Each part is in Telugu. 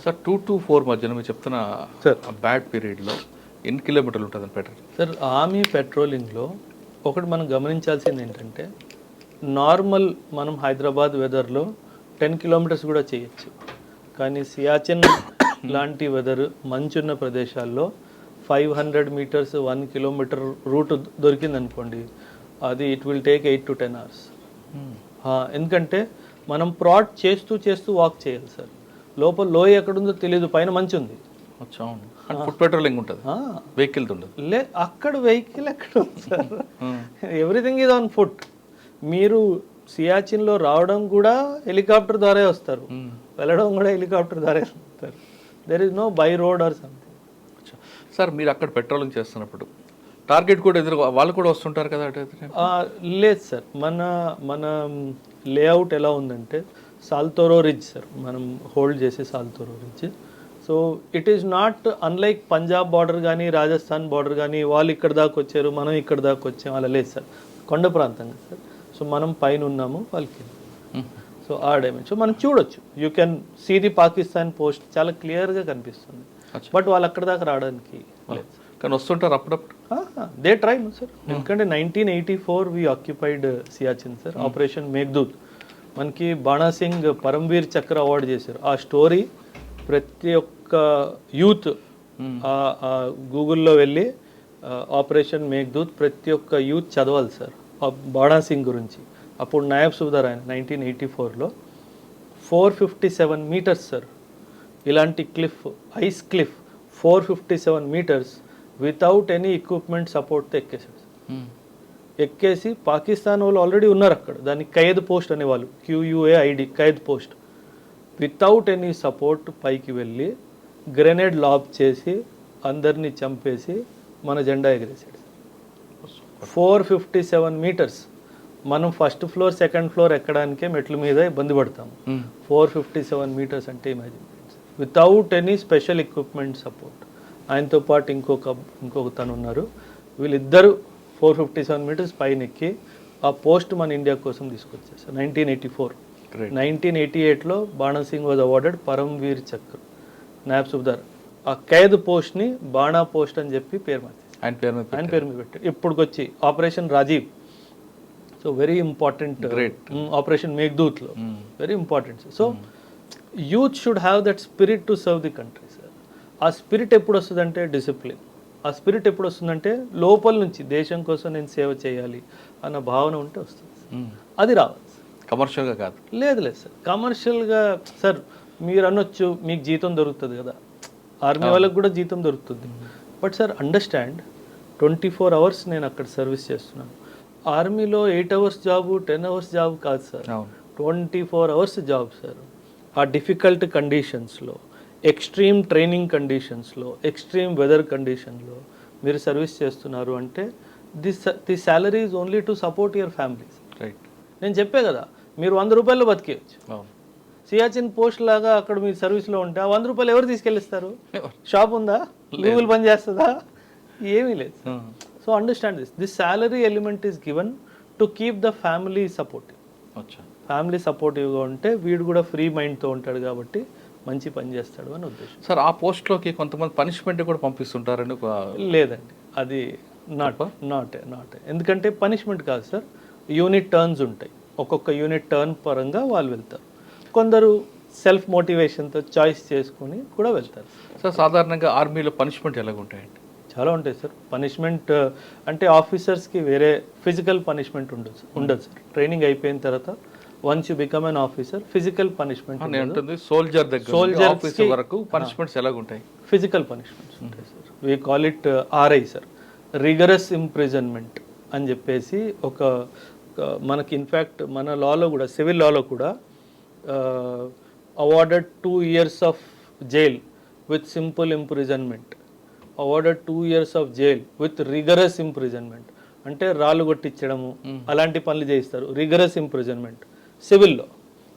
సార్ 2 to 4 మధ్యన మీరు చెప్తున్న సార్ బ్యాడ్ పీరియడ్లో ఎన్ని కిలోమీటర్లు ఉంటుందని పెట్రోల్? సార్ ఆర్మీ పెట్రోలింగ్లో ఒకటి మనం గమనించాల్సింది ఏంటంటే నార్మల్ మనం హైదరాబాద్ వెదర్లో 10 కిలోమీటర్స్ కూడా చేయొచ్చు, కానీ సియాచిన్ లాంటి వెదర్ మంచున్న ప్రదేశాల్లో 500 మీటర్స్ 1 కిలోమీటర్ రూట్ దొరికిందనుకోండి, అది it will take 8 to 10 hours. ఎందుకంటే మనం ప్రాట్ చేస్తూ చేస్తూ వాక్ చేయాలి సార్. లోపల లోయ ఎక్కడుందో తెలియదు, పైన మంచి ఉంది. ఫుడ్ పెట్రోలింగ్ ఉంటుంది, వెహికల్ ఉండదు. అక్కడ వెహికల్ ఎక్కడ ఉంది sir? Everything is on foot. మీరు సియాచిన్లో రావడం కూడా హెలికాప్టర్ ద్వారా వస్తారు, వెళ్ళడం కూడా హెలికాప్టర్ ద్వారా వస్తారు. There is no by road or something. Sir మీరు అక్కడ పెట్రోలింగ్ చేస్తున్నప్పుడు టార్గెట్ కూడా ఎదురు వాళ్ళు కూడా వస్తుంటారు కదా? లేదు సార్, మన లేఅవుట్ ఎలా ఉందంటే సాల్తోరో రిడ్జ్ సార్, మనం హోల్డ్ చేసే Saltoro ridge. So it is not unlike Punjab border కానీ రాజస్థాన్ బార్డర్ కానీ వాళ్ళు ఇక్కడ దాకా వచ్చారు మనం ఇక్కడ దాకా వచ్చాము అలా లేదు సార్. కొండ ప్రాంతంగా సార్. సో మనం పైన ఉన్నాము వాళ్ళకి. సో ఆ డైమెన్షన్ సో మనం చూడొచ్చు. You can see the Pakistan post చాలా క్లియర్గా కనిపిస్తుంది. బట్ వాళ్ళు అక్కడ దాకా రావడానికి లేదు, కానీ వస్తుంటారు అప్పుడప్పుడు. They try sir. ఎందుకంటే 1984 వి occupied Siachen sir, operation Meghdoot. మనకి బాణాసింగ్ పరమ్వీర్ చక్ర అవార్డు చేశారు. ఆ స్టోరీ ప్రతి ఒక్క యూత్ గూగుల్లో వెళ్ళి ఆపరేషన్ మేఘ్దూత్ ప్రతి ఒక్క యూత్ చదవాలి సార్ బాణాసింగ్ గురించి. అప్పుడు నాయబ్ సుబేదార్ ఆయన 1984లో 457 మీటర్స్ సార్ ఇలాంటి cliff, ice cliff 457 meters without any equipment సపోర్ట్తో ఎక్కేసాడు సార్. ఎక్కేసి పాకిస్తాన్ వాళ్ళు ఆల్రెడీ ఉన్నారు అక్కడ, దాన్ని ఖైద్ పోస్ట్ అనేవాళ్ళు, QUAID ఖైద్ post. Without any support పైకి వెళ్ళి గ్రెనేడ్ లాబ్ చేసి అందరినీ చంపేసి మన జెండా ఎగరేసాడు. 457 మీటర్స్. మనం ఫస్ట్ ఫ్లోర్ సెకండ్ ఫ్లోర్ ఎక్కడానికే మెట్ల మీద ఇబ్బంది పడతాము. 457 మీటర్స్ అంటే imagine, without any special equipment support. ఆయనతో పాటు ఇంకొక తను ఉన్నారు. వీళ్ళిద్దరూ 457 మీటర్స్ పైన ఎక్కి ఆ పోస్ట్ మన ఇండియా కోసం తీసుకొచ్చారు సార్ 1984. 1988లో బాణాసింగ్ వాజ్ అవార్డెడ్ పరమ్వీర్ చక్ర. నాయబ్ సుబేదార్ ఆ ఖైద్ పోస్ట్ని బాణా పోస్ట్ అని చెప్పి పేరు మార్చారు, ఆయన పేరు మీద పెట్టారు. ఇప్పుడుకొచ్చి operation Rajiv. So very important operation మేఘ్దూత్లో very important. So youth should have that spirit to serve the country sir. ఆ స్పిరిట్ ఎప్పుడు వస్తుందంటే డిసిప్లిన్. ఆ స్పిరిట్ ఎప్పుడు వస్తుందంటే లోపల నుంచి దేశం కోసం నేను సేవ చేయాలి అన్న భావన ఉంటే వస్తుంది. అది రావాలి, కమర్షియల్గా కాదు. లేదు సార్, కమర్షియల్గా సార్ మీరు అనొచ్చు మీకు జీతం దొరుకుతుంది కదా, ఆర్మీ వాళ్ళకి కూడా జీతం దొరుకుతుంది. బట్ సార్ అండర్స్టాండ్ 24 hours నేను అక్కడ సర్వీస్ చేస్తున్నాను. ఆర్మీలో 8 hours జాబు 10 hours జాబ్ కాదు సార్, 24 hours జాబ్ సార్. ఆ డిఫికల్ట్ కండిషన్స్లో, ఎక్స్ట్రీమ్ ట్రైనింగ్ కండిషన్స్లో, ఎక్స్ట్రీమ్ వెదర్ కండిషన్లో మీరు సర్వీస్ చేస్తున్నారు అంటే the salary is only to support your families. Right. నేను చెప్పే కదా, మీరు 100 రూపాయల్లో బతికేయచ్చు. సియాచిన్ పోస్ట్ లాగా అక్కడ మీరు సర్వీస్లో ఉంటే ఆ 100 రూపాయలు ఎవరు తీసుకెళ్ళిస్తారు? షాప్ ఉందా? గూగుల్ పని చేస్తుందా? ఏమీ లేదు. So understand this salary element is given to keep the family supportive. Family సపోర్టివ్గా ఉంటే వీడు కూడా ఫ్రీ మైండ్తో ఉంటాడు కాబట్టి మంచి పని చేస్తాడు అని ఉద్దేశం. సార్ ఆ పోస్ట్లోకి కొంతమంది పనిష్మెంట్ కూడా పంపిస్తుంటారండి? లేదండి, అది నాట్ ఎందుకంటే పనిష్మెంట్ కాదు సార్, యూనిట్ టర్న్స్ ఉంటాయి. ఒక్కొక్క యూనిట్ టర్న్ పరంగా వాళ్ళు వెళ్తారు. కొందరు సెల్ఫ్ మోటివేషన్తో చాయిస్ చేసుకొని కూడా వెళ్తారు. సార్ సాధారణంగా ఆర్మీలో పనిష్మెంట్ ఎలాగ ఉంటాయండి? చాలా ఉంటాయి సార్. పనిష్మెంట్ అంటే ఆఫీసర్స్కి వేరే ఫిజికల్ పనిష్మెంట్ ఉండదు సార్. ట్రైనింగ్ అయిపోయిన తర్వాత once you become an officer physical punishment ఉంటుంది. సోల్జర్ వరకు పనిష్మెంట్స్ ఎలాగ ఉంటాయి? ఫిజికల్ పనిష్మెంట్స్ ఉంటాయి sir. We call it RI sir, rigorous imprisonment అని చెప్పేసి ఒక మనకి ఇన్ఫ్యాక్ట్ మన లాలో కూడా, సివిల్ లాలో కూడా awarded 2 years of jail with simple imprisonment, awarded 2 years of jail with rigorous imprisonment. అంటే రాళ్ళు కొట్టించడము అలాంటి పనులు చేయిస్తారు, రిగరస్ ఇంప్రిజన్మెంట్. సివిల్లో.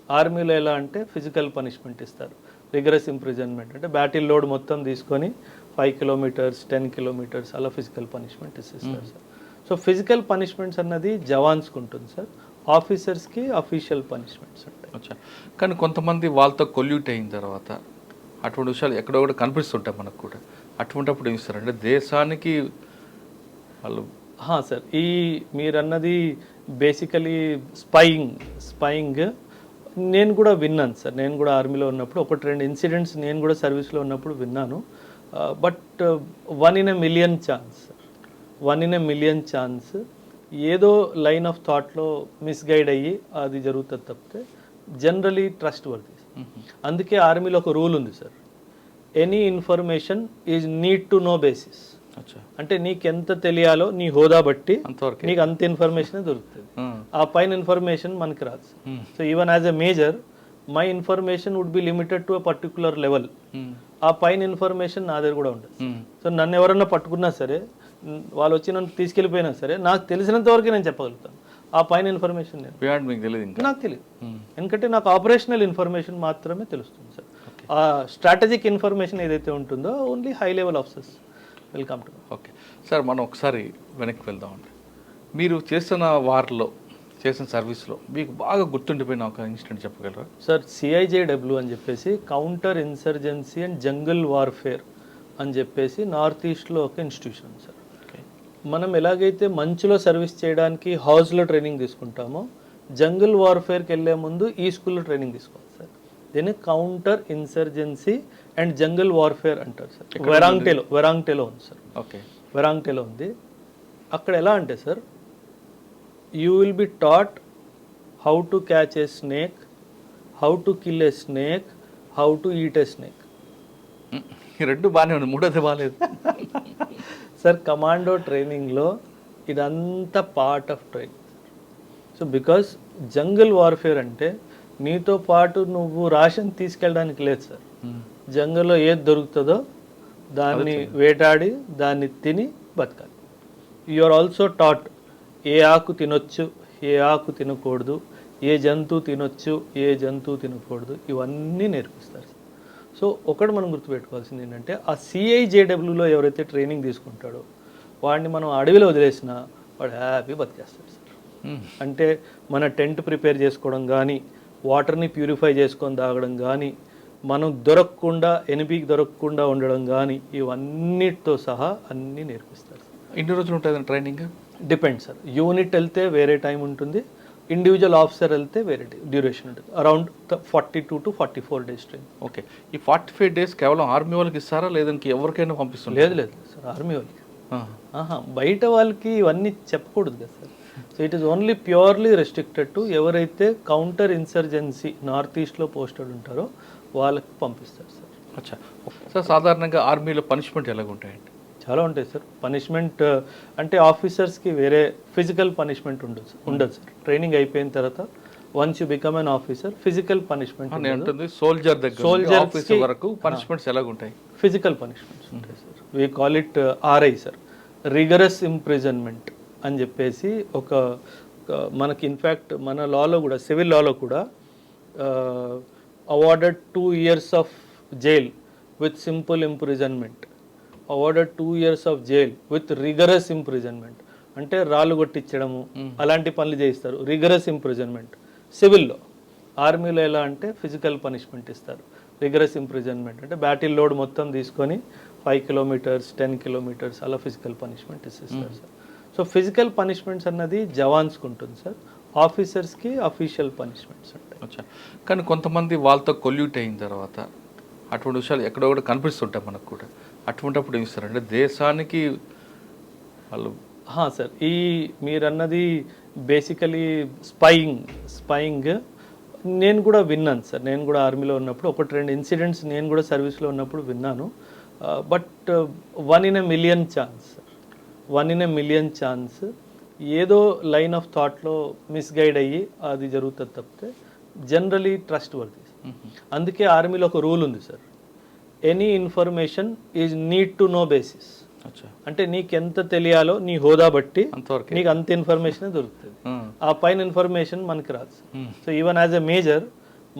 ఆర్మీలో ఎలా అంటే ఫిజికల్ పనిష్మెంట్ ఇస్తారు. రిగరస్ ఇంప్రిజన్మెంట్ అంటే బ్యాటిల్ లోడ్ మొత్తం తీసుకొని 5 kilometers 10 kilometers అలా ఫిజికల్ పనిష్మెంట్ ఇస్తారు సార్. సో ఫిజికల్ పనిష్మెంట్స్ అన్నది జవాన్స్కి ఉంటుంది సార్, ఆఫీసర్స్కి అఫీషియల్ పనిష్మెంట్స్ ఉంటాయి. కానీ కొంతమంది వాళ్ళతో కొల్యూట్ అయిన తర్వాత అటువంటి విషయాలు ఎక్కడో కూడా కనిపిస్తుంటాయి మనకు కూడా. అటువంటిప్పుడు ఏం ఇస్తారంటే దేశానికి వాళ్ళు సార్ ఈ మీరు అన్నది బేసికలీ స్పైయింగ్ నేను కూడా విన్నాను సార్. నేను కూడా ఆర్మీలో ఉన్నప్పుడు 1-2 ఇన్సిడెంట్స్ నేను కూడా సర్వీస్లో ఉన్నప్పుడు విన్నాను. But 1 in a million chance ఏదో లైన్ ఆఫ్ థాట్లో మిస్గైడ్ అయ్యి అది జరుగుతుంది తప్పితే జనరలీ ట్రస్ట్ వర్ది. అందుకే ఆర్మీలో ఒక రూల్ ఉంది sir, any information is need to know basis. అంటే నీకు ఎంత తెలియాలో నీ హోదా బట్టి నీకు అంత ఇన్ఫర్మేషన్ దొరుకుతుంది. ఆ పైన ఇన్ఫర్మేషన్ మనకి రాదు. So even as a major my information would be limited to a particular level. ఆ పైన ఇన్ఫర్మేషన్ నా దగ్గర కూడా ఉండదు. సో నన్ను ఎవరన్నా పట్టుకున్నా సరే, వాళ్ళు వచ్చి నన్ను తీసుకెళ్ళిపోయినా సరే, నాకు తెలిసినంత వరకు నేను చెప్పగలుగుతాను. ఆ పైన ఇన్ఫర్మేషన్ నాకు తెలియదు. ఎందుకంటే నాకు ఆపరేషనల్ ఇన్ఫర్మేషన్ మాత్రమే తెలుస్తుంది సార్. ఆ స్ట్రాటజిక్ ఇన్ఫర్మేషన్ ఏదైతే ఉంటుందో only high level officers welcome to. Okay sir, మనం ఒకసారి వెనక్కి వెళ్దామండి. మీరు చేస్తున్న వార్లో, చేసిన సర్వీస్లో మీకు బాగా గుర్తుండిపోయిన ఒక ఇన్సిడెంట్ చెప్పగలరా సార్? CIJW అని చెప్పేసి counter insurgency and jungle warfare అని చెప్పేసి నార్త్ ఈస్ట్లో ఒక ఇన్స్టిట్యూషన్ సార్. మనం ఎలాగైతే మంచులో సర్వీస్ చేయడానికి హౌస్లో ట్రైనింగ్ తీసుకుంటామో, జంగల్ వార్ఫేర్కి వెళ్ళే ముందు ఈ స్కూల్లో ట్రైనింగ్ తీసుకోవాలి సార్. దీన్ని counter insurgency and jungle warfare అంటారు సార్. వెరాంగ్టేలో ఉంది సార్. ఓకే, వెరాంగ్టేలో ఉంది. అక్కడ ఎలా అంటే sir, you will be taught how to catch a snake, how to kill a snake, how to eat a snake. రెండు బాగానే ఉంది, మూడోది బాగాలేదు సార్. కమాండో ట్రైనింగ్లో ఇదంతా part of training. So because jungle warfare అంటే నీతో పాటు నువ్వు రాషన్ తీసుకెళ్ళడానికి లేదు సార్. జంగల్లో ఏది దొరుకుతుందో దాన్ని వేటాడి దాన్ని తిని బతకాలి. యు ఆర్ ఆల్సో టాట్ ఏ ఆకు తినొచ్చు, ఏ ఆకు తినకూడదు, ఏ జంతువు తినొచ్చు, ఏ జంతువు తినకూడదు, ఇవన్నీ నేర్పిస్తారు. సో ఒకటి మనం గుర్తుపెట్టుకోవాల్సింది ఏంటంటే, ఆ CIJWలో ఎవరైతే ట్రైనింగ్ తీసుకుంటాడో వాడిని మనం అడవిలో వదిలేసినా వాడు హ్యాపీ బతికేస్తాడు సార్. అంటే మన టెంట్ ప్రిపేర్ చేసుకోవడం కానీ, వాటర్ని ప్యూరిఫై చేసుకొని తాగడం కానీ, మనం ఎనిమికి దొరకకుండా ఉండడం కానీ, ఇవన్నిటితో సహా అన్నీ నేర్పిస్తారు. ఎన్ని రోజులు ఉంటుంది ట్రైనింగ్? Depend sir. యూనిట్ వెళ్తే వేరే టైం ఉంటుంది, ఇండివిజువల్ ఆఫీసర్ వెళ్తే వేరే డ్యూరేషన్ ఉంటుంది. Around 42 to 44 days training. Okay, ఈ 45 days కేవలం ఆర్మీ వాళ్ళకి ఇస్తారా, లేదంటే ఎవరికైనా పంపిస్తుంది? లేదు సార్, ఆర్మీ వాళ్ళకి. బయట వాళ్ళకి ఇవన్నీ చెప్పకూడదు కదా sir. So it is only purely restricted to ఎవరైతే కౌంటర్ ఇన్సర్జెన్సీ నార్త్ ఈస్ట్లో పోస్టెడ్ ఉంటారో వాళ్ళకి పంపిస్తారు సార్. అచ్చా సార్, సాధారణంగా ఆర్మీలో పనిష్మెంట్ ఎలాగుంటాయండి? చాలా ఉంటాయి సార్. పనిష్మెంట్ అంటే ఆఫీసర్స్కి వేరే ఫిజికల్ పనిష్మెంట్ ఉండదు సార్. ట్రైనింగ్ అయిపోయిన తర్వాత once you become an officer, physical punishment ఉంటుంది. సోల్జర్ వరకు పనిష్మెంట్స్ ఎలాగుంటాయి? ఫిజికల్ పనిష్మెంట్స్ ఉంటాయి sir. We call it RI sir, rigorous imprisonment అని చెప్పేసి ఒక మనకి ఇన్ఫ్యాక్ట్ మన లాలో కూడా, సివిల్ లాలో కూడా awarded 2 years of jail with simple imprisonment, awarded 2 years of jail with rigorous imprisonment. అంటే రాళ్ళు కొట్టించడము అలాంటి పనులు చేయిస్తారు, రిగరస్ ఇంప్రిజన్మెంట్. సివిల్లో, ఆర్మీలో ఎలా అంటే ఫిజికల్ పనిష్మెంట్ ఇస్తారు. రిగరస్ ఇంప్రిజన్మెంట్ అంటే బ్యాటిల్ లోడ్ మొత్తం తీసుకొని 5 kilometers 10 kilometers అలా ఫిజికల్ పనిష్మెంట్ ఇస్తారు సార్. సో ఫిజికల్ పనిష్మెంట్స్ అన్నది జవాన్స్కి ఉంటుంది సార్, ఆఫీసర్స్కి అఫీషియల్ పనిష్మెంట్స్ ఉంటాయి. కానీ కొంతమంది వాళ్ళతో కొల్యూట్ అయిన తర్వాత అటువంటి విషయాలు ఎక్కడో కూడా కనిపిస్తుంటాయి మనకు కూడా. అటువంటిప్పుడు ఏం ఇస్తారంటే దేశానికి వాళ్ళు సార్ ఈ మీరు అన్నది బేసికలీ స్పైయింగ్ నేను కూడా విన్నాను సార్. నేను కూడా ఆర్మీలో ఉన్నప్పుడు 1-2 ఇన్సిడెంట్స్ నేను కూడా సర్వీస్లో ఉన్నప్పుడు విన్నాను. But 1 in a million chance ఏదో లైన్ ఆఫ్ థాట్లో మిస్గైడ్ అయ్యి అది జరుగుతుంది తప్పితే జనరలీ ట్రస్ట్ వర్ది. అందుకే ఆర్మీలో ఒక రూల్ ఉంది sir, any information is need to know basis. అంటే నీకు ఎంత తెలియాలో నీ హోదా బట్టి నీకు అంత ఇన్ఫర్మేషన్ దొరుకుతుంది. ఆ పైన ఇన్ఫర్మేషన్ మనకి రాదు. So even as a major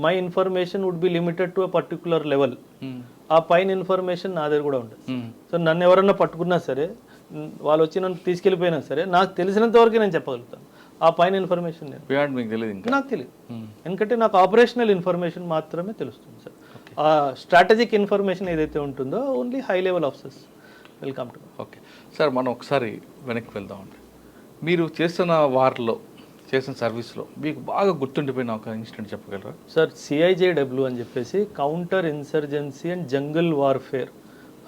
my information would be limited to a particular level. ఆ పైన ఇన్ఫర్మేషన్ నా దగ్గర కూడా ఉండదు. సో నన్ను ఎవరన్నా పట్టుకున్నా సరే, వాళ్ళు వచ్చి నన్ను తీసుకెళ్ళిపోయినా సరే, నాకు తెలిసినంత వరకు నేను చెప్పగలుగుతాను. ఆ పైన ఇన్ఫర్మేషన్ నాకు తెలియదు. ఎందుకంటే నాకు ఆపరేషనల్ ఇన్ఫర్మేషన్ మాత్రమే తెలుస్తుంది సార్. ఆ స్ట్రాటజిక్ ఇన్ఫర్మేషన్ ఏదైతే ఉంటుందో only high level officers welcome to. Okay sir, మనం ఒకసారి వెనక్కి వెళ్దామండి. మీరు చేస్తున్న వారిలో, చేసిన సర్వీస్లో మీకు బాగా గుర్తుండిపోయిన ఒక ఇన్సిడెంట్ చెప్పగలరా? సార్ CIJW అని చెప్పేసి counter insurgency and jungle warfare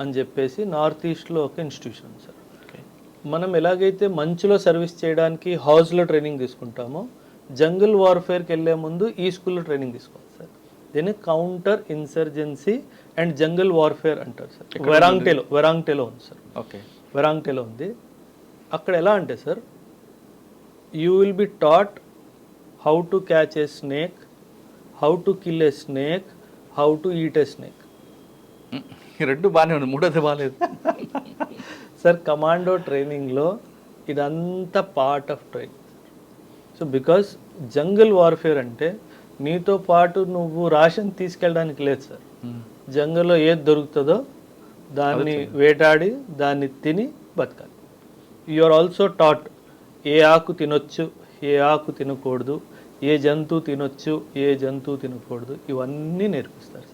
అని చెప్పేసి నార్త్ ఈస్ట్లో ఒక ఇన్స్టిట్యూషన్ సార్. మనం ఎలాగైతే మంచులో సర్వీస్ చేయడానికి హౌస్లో ట్రైనింగ్ తీసుకుంటామో జంగిల్ వార్ఫేర్కి వెళ్ళే ముందు ఈ స్కూల్లో ట్రైనింగ్ తీసుకోవాలి సార్. దీన్ని counter insurgency and jungle warfare అంటారు సార్. వెరాంగ్టేలో ఉంది సార్. ఓకే, వెరాంగ్టేలో ఉంది. అక్కడ ఎలా అంటే sir, you will be taught how to catch a snake, how to kill a snake, how to eat a snake. ఈ రెండు బాగానే ఉంది, మూడోది బాగాలేదు. సార్ కమాండో ట్రైనింగ్లో ఇదంతా part of training. So because jungle warfare అంటే నీతో పాటు నువ్వు రాషన్ తీసుకెళ్ళడానికి లేదు సార్. జంగల్లో ఏది దొరుకుతుందో దాన్ని వేటాడి దాన్ని తిని బతకాలి. యు ఆర్ ఆల్సో టాట్ ఏ ఆకు తినొచ్చు, ఏ ఆకు తినకూడదు, ఏ జంతువు తినొచ్చు, ఏ జంతువు తినకూడదు, ఇవన్నీ నేర్పిస్తారు.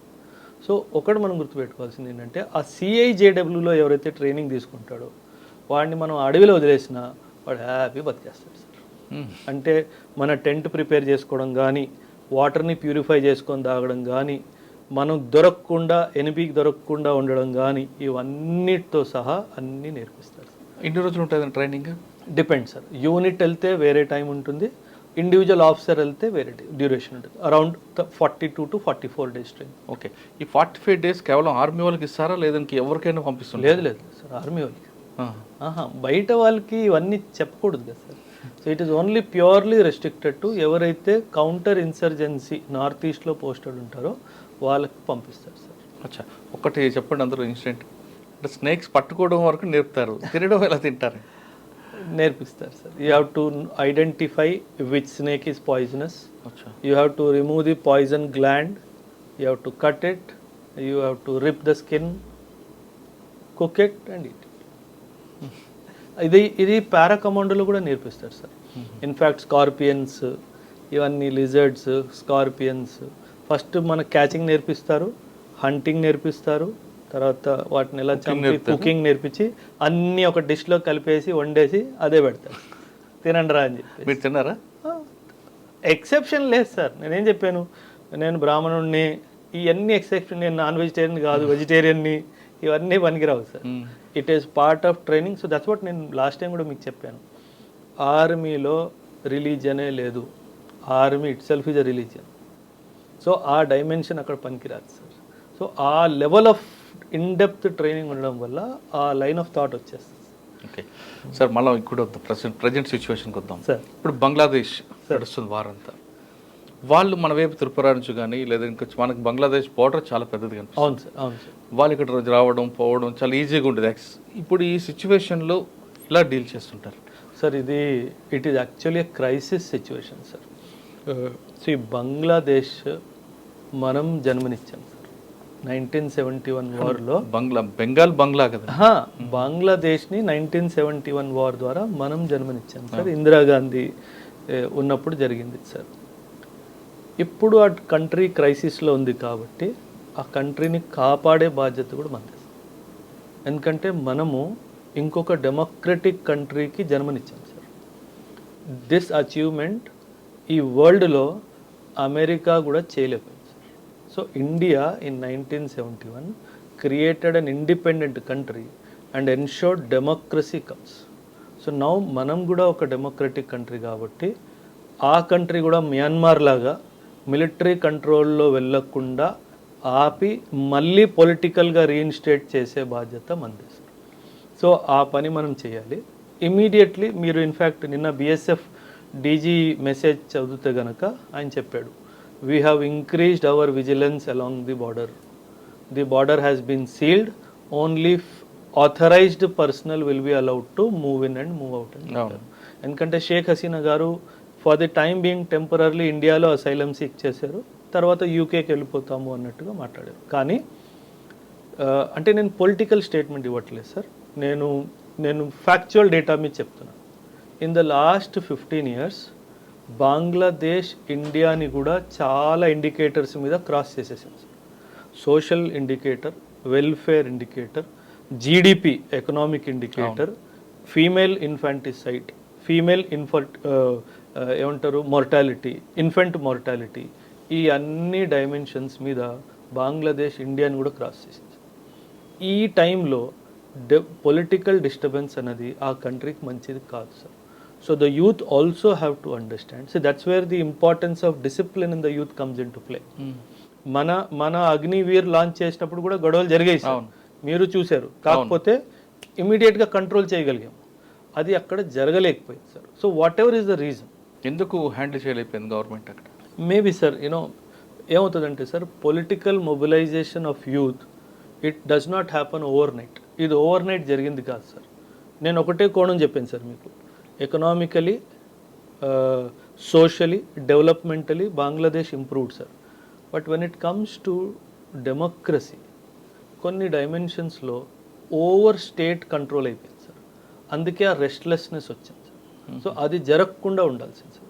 సో ఒకటి మనం గుర్తుపెట్టుకోవాల్సింది ఏంటంటే ఆ CIJWలో ఎవరైతే ట్రైనింగ్ తీసుకుంటాడో వాడిని మనం అడవిలో వదిలేసినా వాడు హ్యాపీ బతికేస్తాడు సార్. అంటే మన టెంట్ ప్రిపేర్ చేసుకోవడం కానీ, వాటర్ని ప్యూరిఫై చేసుకొని తాగడం కానీ, మనం ఎనిమికి దొరకకుండా ఉండడం కానీ, ఇవన్నిటితో సహా అన్నీ నేర్పిస్తారు. ఎన్ని రోజులు ఉంటుంది ట్రైనింగ్? Depend sir. యూనిట్ వెళ్తే వేరే టైం ఉంటుంది, ఇండివిజువల్ ఆఫీసర్ వెళ్తే వేరే డ్యూరేషన్ ఉంటుంది. Around 42 to 44 days training. Okay, ఈ 45 డేస్ కేవలం ఆర్మీ వాళ్ళకి ఇస్తారా లేదంటే ఎవరికైనా పంపిస్తుంది? లేదు సార్, ఆర్మీ వాళ్ళకి. బయట వాళ్ళకి ఇవన్నీ చెప్పకూడదు కదా sir. So it is only purely restricted to ఎవరైతే కౌంటర్ ఇన్సర్జెన్సీ నార్త్ ఈస్ట్లో పోస్టెడ్ ఉంటారో వాళ్ళకి పంపిస్తారు సార్. అచ్చా, ఒకటి చెప్పండి అందరూ ఇన్సిడెంట్. అంటే స్నేక్స్ పట్టుకోవడం వరకు నేర్పుతారు, తినడం ఎలా తింటారు? నేర్పిస్తారు sir. You have to identify which snake is poisonous, you have to remove the poison gland, you have to cut it, you have to rip the skin, cook it and eat. ఇది పారా కమాండోలో కూడా నేర్పిస్తారు సార్. ఇన్ఫ్యాక్ట్ స్కార్పియన్స్, ఇవన్నీ లిజర్డ్స్, స్కార్పియన్స్ ఫస్ట్ మన క్యాచింగ్ నేర్పిస్తారు, హంటింగ్ నేర్పిస్తారు, తర్వాత వాటిని ఎలా చంపి కుకింగ్ నేర్పించి అన్నీ ఒక డిష్లో కలిపేసి వండేసి అదే పెడతారు, తినండి రా అని చెప్పి. మీరు తిన్నారా? ఎక్సెప్షన్ లేదు సార్. నేనేం చెప్పాను, నేను బ్రాహ్మణుడిని, ఇవన్నీ ఎక్సెప్షన్. నేను నాన్ వెజిటేరియన్ కాదు, వెజిటేరియన్ని, ఇవన్నీ పనికిరావు sir. It is part of training. So that's what నేను లాస్ట్ టైం కూడా మీకు చెప్పాను. ఆర్మీలో రిలీజనే లేదు, army it self is a religion. So ఆ డైమెన్షన్ అక్కడ పనికిరాదు సార్. సో ఆ లెవెల్ ఆఫ్ ఇన్డెప్త్ ట్రైనింగ్ ఉండడం వల్ల ఆ లైన్ ఆఫ్ థాట్ వచ్చేస్తుంది. ఓకే సార్, మళ్ళీ ఇక్కడ వద్దాం, ప్రజెంట్ సిచ్యువేషన్కి వద్దాం సార్. ఇప్పుడు బంగ్లాదేశ్ నడుస్తుంది వారంతా, వాళ్ళు మన వైపు త్రిపుర నుంచి కానీ లేదా ఇంకా మనకి బంగ్లాదేశ్ బోర్డర్ చాలా పెద్దది కనిపిస్తుంది. అవును సార్, అవును సార్. వాళ్ళు ఇక్కడ రావడం పోవడం చాలా ఈజీగా ఉంటుంది. ఇప్పుడు ఈ సిచ్యువేషన్లో ఇలా డీల్ చేస్తుంటారు sir. It is actually crisis situation sir. So ఈ బంగ్లాదేశ్ మనం జన్మనిచ్చాం సార్ 1971 వార్లో. బంగ్లా కదా, బంగ్లాదేశ్ని 1971 వార్ ద్వారా మనం జన్మనిచ్చాం సార్. ఇందిరాగాంధీ ఉన్నప్పుడు జరిగింది సార్. ఇప్పుడు ఆ కంట్రీ క్రైసిస్లో ఉంది కాబట్టి ఆ కంట్రీని కాపాడే బాధ్యత కూడా మనది. ఎందుకంటే మనము ఇంకొక డెమోక్రటిక్ కంట్రీకి జన్మనిచ్చాం సార్. దిస్ అచీవ్మెంట్ ఈ వరల్డ్లో అమెరికా కూడా చేయలేకపోయింది sir. So India in 1971 created an independent country and ensured democracy comes. So now మనం కూడా ఒక డెమోక్రటిక్ కంట్రీ కాబట్టి ఆ కంట్రీ కూడా మియాన్మార్ లాగా మిలిటరీ కంట్రోల్లో వెళ్ళకుండా ఆపి మళ్ళీ పొలిటికల్గా రీఇన్స్టేట్ చేసే బాధ్యత మనది సార్. సో ఆ పని మనం చేయాలి ఇమీడియట్లీ. మీరు ఇన్ఫ్యాక్ట్ నిన్న BSF DG మెసేజ్ చదివితే కనుక ఆయన చెప్పాడు, we have increased our vigilance along the border. The border has been sealed, only authorised personnel will be allowed to move in and move out అని చెప్పారు. ఎందుకంటే షేక్ హసీనా గారు for the time being temporarily ఇండియాలో అసైలం సీక్ చేశారు, తర్వాత యూకేకి వెళ్ళిపోతాము అన్నట్టుగా మాట్లాడారు. కానీ అంటే నేను పొలిటికల్ స్టేట్మెంట్ ఇవ్వట్లేదు సార్, నేను ఫ్యాక్చువల్ డేటా మీద చెప్తున్నాను. In the last 15 years Bangladesh ఇండియాని కూడా చాలా ఇండికేటర్స్ మీద క్రాస్ చేసేసాం sir. Social indicator, welfare indicator, GDP economic indicator, female infanticide, female ఏమంటారు మార్టాలిటీ, ఇన్ఫెంట్ మార్టాలిటీ, ఈ అన్ని డైమెన్షన్స్ మీద బంగ్లాదేశ్ ఇండియాని కూడా క్రాస్ చేసింది. ఈ టైంలో పొలిటికల్ డిస్టర్బెన్స్ అనేది ఆ కంట్రీకి మంచిది కాదు sir. So the youth also have to understand. So that's where the importance of discipline in the youth comes in to play. మన అగ్నివీర్ లాంచ్ చేసినప్పుడు కూడా గొడవలు జరిగాయి సార్, మీరు చూశారు. కాకపోతే ఇమీడియట్గా కంట్రోల్ చేయగలిగాం, అది అక్కడ జరగలేకపోయింది sir. So whatever is the reason, ఎందుకు హ్యాండిల్ చేయలేకపోయింది గవర్నమెంట్ అక్కడ? మేబీ సార్ ఏమవుతుందంటే sir, political mobilisation of youth it does not happen overnight. ఇది ఓవర్ నైట్ జరిగింది కాదు సార్. నేను ఒకటే కోణం చెప్పాను సార్ మీకు. Economically, socially, developmentally Bangladesh improved sir. But when it comes to democracy కొన్ని డైమెన్షన్స్లో ఓవర్ స్టేట్ కంట్రోల్ అయిపోయింది సార్. అందుకే ఆ రెస్ట్లెస్నెస్ వచ్చింది సార్. సో అది జరగకుండా ఉండాల్సింది సార్.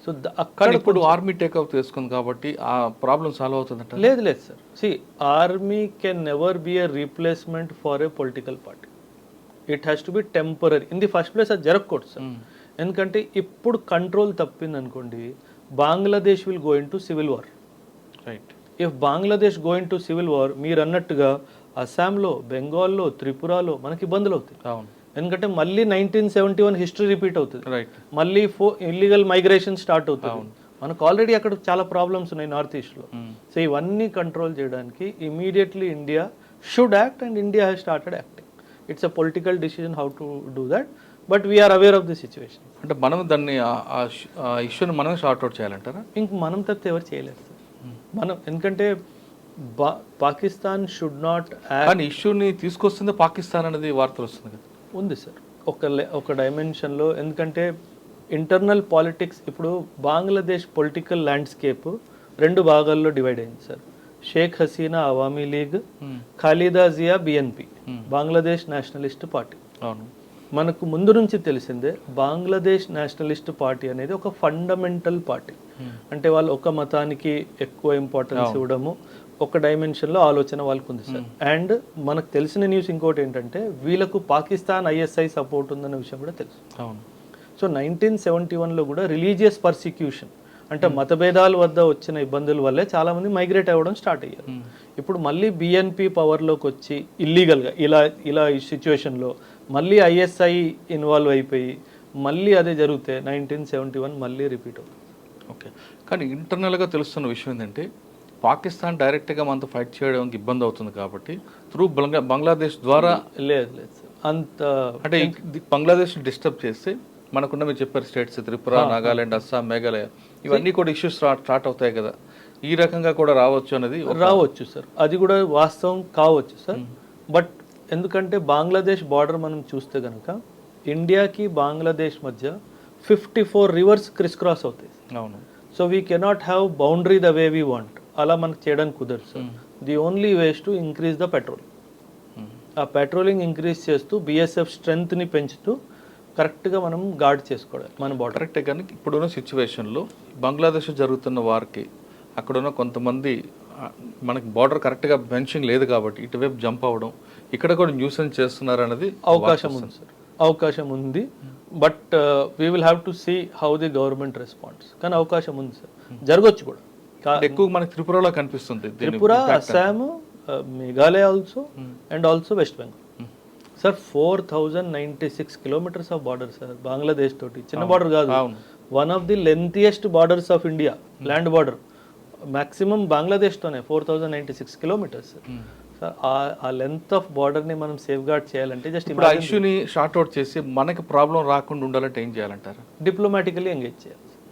సో అక్కడ ఇప్పుడు ఆర్మీ టేక్అప్ చేసుకుంది కాబట్టి ఆ ప్రాబ్లం సాల్వ్ అవుతుందంట? లేదు sir. Army can never be a replacement for a political party. It has to be temporary. In the first place అది జరగకూడదు సార్. ఎందుకంటే ఇప్పుడు కంట్రోల్ తప్పింది అనుకోండి, Bangladesh will go in to civil war. Right. If Bangladesh go in to civil war, మీరు అన్నట్టుగా అస్సాంలో, బెంగాల్లో, త్రిపురలో మనకి ఇబ్బందులు అవుతాయి. అవును. ఎందుకంటే మళ్ళీ 1971 హిస్టరీ రిపీట్ అవుతుంది. రైట్. మళ్ళీ ఇల్లీగల్ మైగ్రేషన్ స్టార్ట్ అవుతుంది. మనకు ఆల్రెడీ అక్కడ చాలా ప్రాబ్లమ్స్ ఉన్నాయి నార్త్ ఈస్ట్లో. సో ఇవన్నీ కంట్రోల్ చేయడానికి immediately India should act, and India has started acting. It's a political decision how to do that, but we are aware of the situation. అంటే మనం దాన్ని ఆ ఇష్యూని మనం షార్ట్అవుట్ చేయాలంటారా? ఇంక మనం తప్పితే ఎవరు చేయలేరు సార్. మనం ఎందుకంటే పాకిస్తాన్ షుడ్ నాట్ యాక్ట్. కానీ ఇష్యూని తీసుకొస్తుంది పాకిస్తాన్ అనేది వార్తలు వస్తుంది కదా. ఉంది సార్ ఒక డైమెన్షన్లో. ఎందుకంటే ఇంటర్నల్ పాలిటిక్స్ ఇప్పుడు బంగ్లాదేశ్ పొలిటికల్ ల్యాండ్స్కేప్ 2 భాగాల్లో డివైడ్ అయింది sir. Sheikh Hasina Awami League, Khaleda Zia BNP, Bangladesh Nationalist Party. అవును. మనకు ముందు నుంచి తెలిసిందే బంగ్లాదేశ్ నేషనలిస్ట్ పార్టీ అనేది ఒక ఫండమెంటల్ పార్టీ. అంటే వాళ్ళు ఒక మతానికి ఎక్కువ ఇంపార్టెన్స్ ఇవ్వడము, ఒక డైమెన్షన్లో ఆలోచన వాళ్ళకు ఉంది సార్. అండ్ మనకు తెలిసిన న్యూస్ ఇంకోటి ఏంటంటే, వీళ్ళకు పాకిస్తాన్ ఐఎస్ఐ సపోర్ట్ ఉందన్న విషయం కూడా తెలుసు. అవును. సో 1971లో కూడా రిలీజియస్ పర్సిక్యూషన్, అంటే మతభేదాల వద్ద వచ్చిన ఇబ్బందుల వల్లే చాలామంది మైగ్రేట్ అవ్వడం స్టార్ట్ అయ్యారు. ఇప్పుడు మళ్ళీ బిఎన్పి పవర్లోకి వచ్చి ఇల్లీగల్గా ఇలా ఈ సిచ్యువేషన్లో మళ్ళీ ఐఎస్ఐ ఇన్వాల్వ్ అయిపోయి మళ్ళీ అదే జరిగితే 1971 మళ్ళీ రిపీట్ అవుతుంది. ఓకే. కానీ ఇంటర్నల్గా తెలుస్తున్న విషయం ఏంటంటే, పాకిస్తాన్ డైరెక్ట్గా మనతో ఫైట్ చేయడానికి ఇబ్బంది అవుతుంది కాబట్టి త్రూ బంగ్లాదేశ్ ద్వారా లేదు సార్ అంత. అంటే బంగ్లాదేశ్ డిస్టర్బ్ చేస్తే మనకున్న మీరు చెప్పారు స్టేట్స్ త్రిపుర, నాగాలాండ్, అస్సాం, మేఘాలయ ఇవన్నీ కూడా ఇష్యూస్ స్టార్ట్ అవుతాయి కదా. ఈ రకంగా కూడా రావచ్చు అనేది రావచ్చు సార్. అది కూడా వాస్తవం కావచ్చు సార్. బట్ ఎందుకంటే బంగ్లాదేశ్ బార్డర్ మనం చూస్తే కనుక ఇండియాకి బంగ్లాదేశ్ మధ్య 54 రివర్స్ క్రిస్ క్రాస్ అవుతాయి. అవును. So we cannot have boundary the way we want. అలా మనకు చేయడానికి కుదరదు sir. The only ways to increase the petrol. ఆ పెట్రోలింగ్ ఇంక్రీజ్ చేస్తూ బిఎస్ఎఫ్ స్ట్రెంగ్త్ని పెంచుతూ కరెక్ట్గా మనం గార్డ్ చేసుకోవడం మన బార్డర్. కరెక్టే. కానీ ఇప్పుడున్న సిచ్యువేషన్లో బంగ్లాదేశ్ జరుగుతున్న వారికి అక్కడున్న కొంతమంది మనకి బార్డర్ కరెక్ట్గా ఫెన్సింగ్ లేదు కాబట్టి ఇటువైపు జంప్ అవ్వడం, ఇక్కడ కూడా న్యూసెన్స్ చేస్తున్నారు అనేది అవకాశం ఉంది సార్. అవకాశం ఉంది. But we will have to see how the government response. కానీ అవకాశం ఉంది సార్, జరగచ్చు కూడా. ఎక్కువ మనకి త్రిపురలో కనిపిస్తుంది. Tripura, Assam, Meghalaya also, and also West Bengal sir. 4096 kilometres of border sir Bangladesh తోటి. చిన్న బార్డర్ కాదు, one of the lengthiest borders of India. Land border maximum బంగ్లాదేశ్తోనే 4096 కిలోమీటర్స్ సార్. ఆ లెంత్ ఆఫ్ బార్డర్ని మనం సేఫ్ గార్డ్ చేయాలంటే జస్ట్ ఇప్పుడు ఆ ఇష్యూని షార్ట్ అవుట్ చేసి మనకి ప్రాబ్లం రాకుండా ఉండాలంటే ఏం చేయాలంటారు? డిప్లొమాటికలీ ఎంగేజ్ చేయాలి.